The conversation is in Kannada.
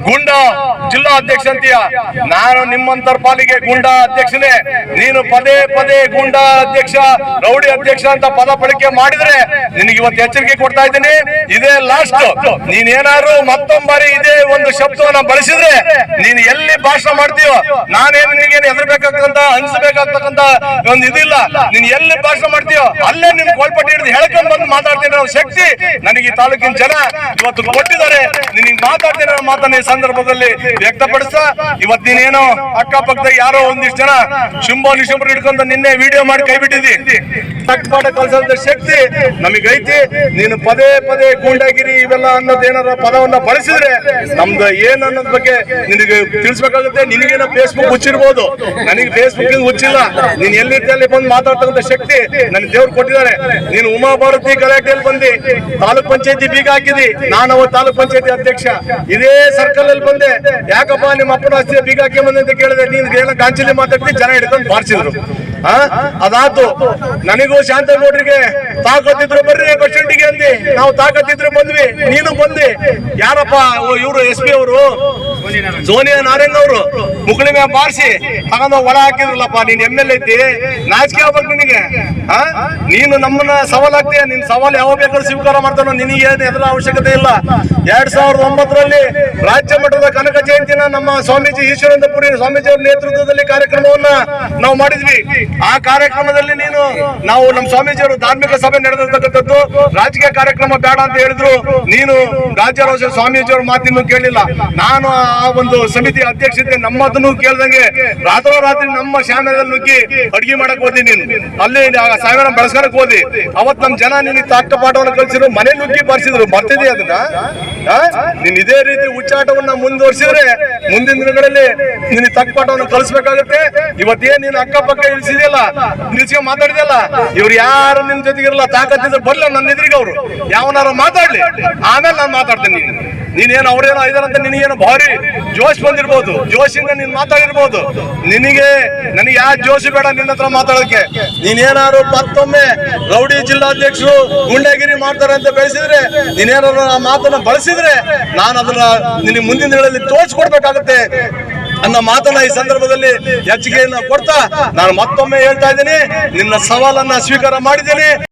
ಗುಂಡಾ ಜಿಲ್ಲಾ ಅಧ್ಯಕ್ಷ ಅಂತೀಯ. ನಾನು ನಿಮ್ಮಂತರ ಪಾಲಿಗೆ ಗುಂಡಾ ಅಧ್ಯಕ್ಷನೇ. ನೀನು ಪದೇ ಪದೇ ಗುಂಡಾ ಅಧ್ಯಕ್ಷ, ರೌಡಿ ಅಧ್ಯಕ್ಷ ಅಂತ ಪದ ಬಳಕೆ ಮಾಡಿದ್ರೆ ನಿನಗೆ ಇವತ್ತು ಎಚ್ಚರಿಕೆ ಕೊಡ್ತಾ ಇದ್ದೀನಿ. ಇದೇ ಲಾಸ್ಟ್. ನೀನೇನಾದ್ರು ಮತ್ತೊಂದು ಬಾರಿ ಇದೇ ಒಂದು ಶಬ್ದವನ್ನ ಬಳಸಿದ್ರೆ ನೀನು ಎಲ್ಲಿ ಭಾಷಣ ಮಾಡ್ತೀಯೋ ನಾನೇನು ನಿನಗೇನು ಹೆದರ್ಬೇಕಾಗ್ತಕ್ಕಂತ ಅನ್ಸ್ಬೇಕಾಗ್ತಕ್ಕಂತ ಒಂದು ಇದಿಲ್ಲ. ನೀನ್ ಎಲ್ಲಿ ಭಾಷಣ ಮಾಡ್ತೀಯೋ ಅಲ್ಲೇ ನಿನ್ ಗೋಲ್ಪಟ್ಟಿ ಹಿಡಿದು ಹೇಳ್ಕೊಂಡ್ ಬಂದು ಮಾತಾಡ್ತೀನಿ ಅನ್ನೋ ಶಕ್ತಿ ನನಗೆ ಈ ತಾಲೂಕಿನ ಜನ ಇವತ್ತು ಕೊಟ್ಟಿದ್ದಾರೆ. ನಿನಗೆ ಮಾತಾಡ್ತೀನಿ ಅನ್ನೋ ಮಾತನ್ನ ಈ ಸಂದರ್ಭದಲ್ಲಿ ವ್ಯಕ್ತಪಡಿಸ್ತಾ, ಇವತ್ತು ನೀನೇನೋ ಅಕ್ಕಪಕ್ಕದಾಗ ಯಾರೋ ಒಂದಿಷ್ಟು ಜನ ಶುಂಭ ನಿಶುಂಭರು ಹಿಡ್ಕೊಂಡು ನಿನ್ನೆ ವಿಡಿಯೋ ಮಾಡಿ ಕೈ ಬಿಟ್ಟಿದ್ದಿ. ಕಟ್ಪಾಟ ಕಲಿಸೋ ಶಕ್ತಿ ನಮಗೈತಿ. ನೀನು ಪದೇ ಪದೇ ಗೂಂಡಾಗಿರಿ ಇವೆಲ್ಲ ಅನ್ನೋದೇನಾರ ಪದವನ್ನ ಬಳಸಿದ್ರೆ ನಮ್ದು ಏನ್ ಅನ್ನೋದ್ ಬಗ್ಗೆ ನಿನಗೆ ತಿಳಿಸ್ಬೇಕಾಗುತ್ತೆ. ನಿನಗೇನೋ ಫೇಸ್ಬುಕ್ ಹುಚ್ಚಿರ್ಬೋದು, ನನಗೆ ಫೇಸ್ಬುಕ್ ಹುಚ್ಚಿಲ್ಲ. ನೀನ್ ಎಲ್ಲಿರ್ತಿ ಅಲ್ಲಿ ಬಂದು ಮಾತಾಡ್ತಕ್ಕಂಥ ಶಕ್ತಿ ನನ್ ದೇವ್ರು ಕೊಟ್ಟಿದ್ದಾರೆ. ನೀನು ಉಮಾ ಭಾರತಿ ಗಲಾಟೆಯಲ್ಲಿ ಬಂದಿ ತಾಲೂಕ್ ಪಂಚಾಯತಿ ಬೀಗ ಹಾಕಿದಿ. ನಾನು ಅವತ್ತು ತಾಲೂಕ್ ಪಂಚಾಯತಿ ಅಧ್ಯಕ್ಷ ಇದೇ ಸರ್ಕಲ್ ಅಲ್ಲಿ ಬಂದೆ. ಯಾಕಪ್ಪ ನಿಮ್ಮ ಅಪ್ಪನ ಆಸ್ತಿ ಬೀಗ ಹಾಕಿ ಬಂದೆ ಅಂತ ಕೇಳಿದೆ. ನೀನ್ ಏನೋ ಗಾಂಚಲಿ ಮಾತಾಡ್ತಿ, ಜನ ಹಿಡ್ಕೊಂಡು ಬಾರಿಸಿದ್ರು. ಅದಾತು. ನನಗೂ ಶಾಂತಗೌಡ್ರಿಗೆ ತಾಕತ್ತಿದ್ರು ಬರ್ರಿ ಬಸ್ ಸ್ಟ್ಯಾಂಡಿಗೆ ಅಂದಿ. ನಾವು ತಾಕತ್ತಿದ್ರು ಬಂದ್ವಿ, ನೀನು ಬಂದಿ. ಯಾರಪ್ಪ ಇವರು SP ಅವರು ಸೋನಿಯಾ ನಾರಾಯಣ್ ಅವರು ಮುಕ್ಳಿ ಮ್ಯಾಗ ಬಾರಿಸಿ ತಗೊಂಡ ಒಳ ಹಾಕಿದ್ರಲ್ಲಪ್ಪ. ನೀನ್ MLA ಐತಿ, ನಾಚಿಕೆ ಆಗ್ಬೇಕು ನಿನಗೆ. ನೀನು ನಮ್ಮನ್ನ ಸವಾಲ್ ಆಗ್ತೀಯ. ನಿನ್ ಸವಾಲ್ ಯಾವ ಬೇಕಾದ್ರೂ ಸ್ವೀಕಾರ ಮಾಡ್ತಾನೋ, ನಿನಗೆ ಏನು ಎದುರ ಅವಶ್ಯಕತೆ ಇಲ್ಲ. 2009ರಲ್ಲಿ ರಾಜ್ಯ ಮಟ್ಟದ ಕನಕ ಜಯಂತಿನ ನಮ್ಮ ಸ್ವಾಮೀಜಿ ಈಶ್ವರಾನಂದಪುರಿ ಸ್ವಾಮೀಜಿ ಅವರ ನೇತೃತ್ವದಲ್ಲಿ ಕಾರ್ಯಕ್ರಮವನ್ನ ನಾವು ಮಾಡಿದ್ವಿ. ಆ ಕಾರ್ಯಕ್ರಮದಲ್ಲಿ ನೀನು ನಾವು ನಮ್ಮ ಸ್ವಾಮೀಜಿಯವರು ಧಾರ್ಮಿಕ ಸಭೆ ನಡೆದಿರ್ತಕ್ಕಂಥದ್ದು, ರಾಜಕೀಯ ಕಾರ್ಯಕ್ರಮ ಬೇಡ ಅಂತ ಹೇಳಿದ್ರು. ನೀನು ರಾಜ್ಯರೋಷ ಸ್ವಾಮೀಜಿಯವ್ರ ಮಾತಿನೂ ಕೇಳಿಲ್ಲ. ನಾನು ಆ ಒಂದು ಸಮಿತಿ ಅಧ್ಯಕ್ಷತೆ ನಮ್ಮದನ್ನು ಕೇಳ್ದಂಗೆ ರಾತ್ರೋರಾತ್ರಿ ನಮ್ಮ ಶಾಮೆದಲ್ಲಿ ನುಗ್ಗಿ ಅಡ್ಗೆ ಮಾಡಕ್ ಹೋದಿ. ನೀನು ಅಲ್ಲಿ ಸಾವಿರ ಬೆಳೆಸ್ಕೊಳಕ್ ಹೋದಿ. ಅವತ್ ನಮ್ ಜನ ನಿನಗೆ ತಾಕ ಪಾಠವನ್ನು ಕಲಿಸಿದ್ರು, ಮನೆ ನುಗ್ಗಿ ಬರ್ಸಿದ್ರು. ಬರ್ತಿದ್ದಿ ಅದನ್ನ. ನೀನ್ ಇದೇ ರೀತಿ ಉಚ್ಚಾಟವನ್ನ ಮುಂದುವರಿಸಿದ್ರೆ ಮುಂದಿನ ದಿನಗಳಲ್ಲಿ ನಿನಗೆ ತಕ್ಕ ಪಾಠವನ್ನು ಕಲಿಸ್ಬೇಕಾಗುತ್ತೆ. ಇವತ್ತೇನ್ ನೀನು ಅಕ್ಕಪಕ್ಕ ಇಳಿಸಿದೆಯಲ್ಲ, ನಿಲ್ಸ್ಕೊಂಡ್ ಮಾತಾಡಿದೆಯಲ್ಲ, ಇವ್ರು ಯಾರು ನಿನ್ ಜೊತೆಗಿರಲ್ಲ. ತಾಕತ್ತಿದ್ರೆ ಬರ್ಲ ನನ್ನ ಎದುರಿಗೆ ಅವರು ಯಾವನಾರ ಮಾತಾಡ್ಲಿ, ಆಮೇಲೆ ನಾನು ಮಾತಾಡ್ತೇನೆ. ನೀನೇನು ಅವ್ರೇನೋ ಇದಾರಂತ ನಿನಗೇನು ಭಾರಿ ಜೋಶ್ ಬಂದಿರ್ಬೋದು, ಜೋಶಿಂದ ನೀನ್ ಮಾತಾಡಿರ್ಬೋದು. ನಿನಗೆ ನನಗೆ ಯಾವ ಜೋಶ್ ಬೇಡ ನಿನ್ನ ಹತ್ರ ಮಾತಾಡೋದಕ್ಕೆ. ನೀನೇನಾದ್ರು ಮತ್ತೊಮ್ಮೆ ರೌಡಿ ಜಿಲ್ಲಾಧ್ಯಕ್ಷರು ಗುಂಡಾಗಿರಿ ಮಾಡ್ತಾರೆ ಅಂತ ಬೆಳೆಸಿದ್ರೆ, ನೀನೇನಾದ್ರು ಆ ಮಾತನ್ನ ಬಳಸಿದ್ರೆ ನಾನು ಅದನ್ನ ನಿನಗೆ ಮುಂದಿನ ದಿನಗಳಲ್ಲಿ ತೋರಿಸ್ಕೊಡ್ಬೇಕಾಗುತ್ತೆ ಅನ್ನೋ ಮಾತನ್ನ ಈ ಸಂದರ್ಭದಲ್ಲಿ ಎಚ್ಚರಿಕೆಯನ್ನ ಕೊಡ್ತಾ ನಾನು ಮತ್ತೊಮ್ಮೆ ಹೇಳ್ತಾ ಇದ್ದೀನಿ, ನಿನ್ನ ಸವಾಲನ್ನ ಸ್ವೀಕಾರ ಮಾಡಿದ್ದೀನಿ.